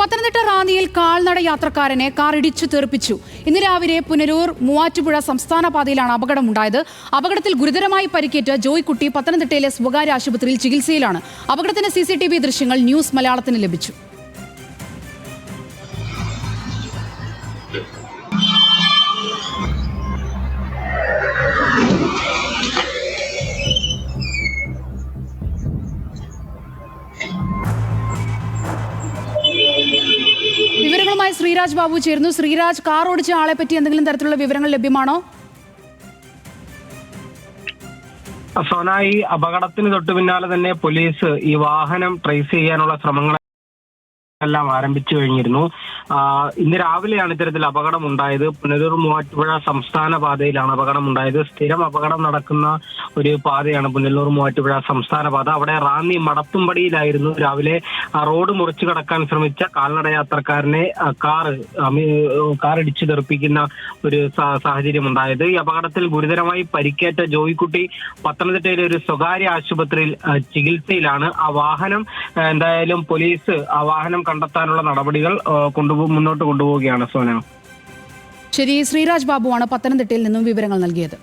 പത്തനംതിട്ട റാന്നിയിൽ കാൽനട യാത്രക്കാരനെ കാർ ഇടിച്ചു തെറിപ്പിച്ചു. ഇന്ന് രാവിലെ പുനലൂർ മൂവാറ്റുപുഴ സംസ്ഥാന പാതയിലാണ് അപകടമുണ്ടായത്. അപകടത്തിൽ ഗുരുതരമായി പരിക്കേറ്റ ജോയ്ക്കുട്ടി പത്തനംതിട്ടയിലെ സ്വകാര്യ ആശുപത്രിയിൽ ചികിത്സയിലാണ്. അപകടത്തിന്റെ CCTV ദൃശ്യങ്ങൾ ന്യൂസ് മലയാളത്തിന് ലഭിച്ചു. വിവരങ്ങളുമായി ശ്രീരാജ് ബാബു ചേരുന്നു. ശ്രീരാജ്, കാർ ഓടിച്ച ആളെ പറ്റി എന്തെങ്കിലും തരത്തിലുള്ള വിവരങ്ങൾ ലഭ്യമാണോ? സോന, ഈ അപകടത്തിന് തൊട്ടു പിന്നാലെ തന്നെ പോലീസ് ഈ വാഹനം ട്രേസ് ചെയ്യാനുള്ള ശ്രമങ്ങൾ എല്ലാം ആരംഭിച്ചു കഴിഞ്ഞിരുന്നു. ഇന്ന് രാവിലെയാണ് ഇത്തരത്തിൽ അപകടം ഉണ്ടായത്. പുനലൂർ മൂവാറ്റുപുഴ സംസ്ഥാന പാതയിലാണ് അപകടം ഉണ്ടായത്. സ്ഥിരം അപകടം നടക്കുന്ന ഒരു പാതയാണ് പുനലൂർ മൂവാറ്റുപുഴ സംസ്ഥാന പാത. അവിടെ റാന്നി മടത്തുംപടിയിലായിരുന്നു രാവിലെ റോഡ് മുറിച്ചു കടക്കാൻ ശ്രമിച്ച കാൽനട യാത്രക്കാരനെ കാർ ഇടിച്ചു തെറിപ്പിക്കുന്ന ഒരു സാഹചര്യം ഉണ്ടായത്. ഈ അപകടത്തിൽ ഗുരുതരമായി പരിക്കേറ്റ ജോയ്ക്കുട്ടി പത്തനംതിട്ടയിലെ ഒരു സ്വകാര്യ ആശുപത്രിയിൽ ചികിത്സയിലാണ്. ആ വാഹനം എന്തായാലും പോലീസ് ആ വാഹനം കണ്ടെത്താനുള്ള നടപടികൾ മുന്നോട്ട് കൊണ്ടുപോവുകയാണ്. സോന, ശരി. ശ്രീരാജ് ബാബുവാണ് പത്തനംതിട്ടയിൽ നിന്നും വിവരങ്ങൾ നൽകിയത്.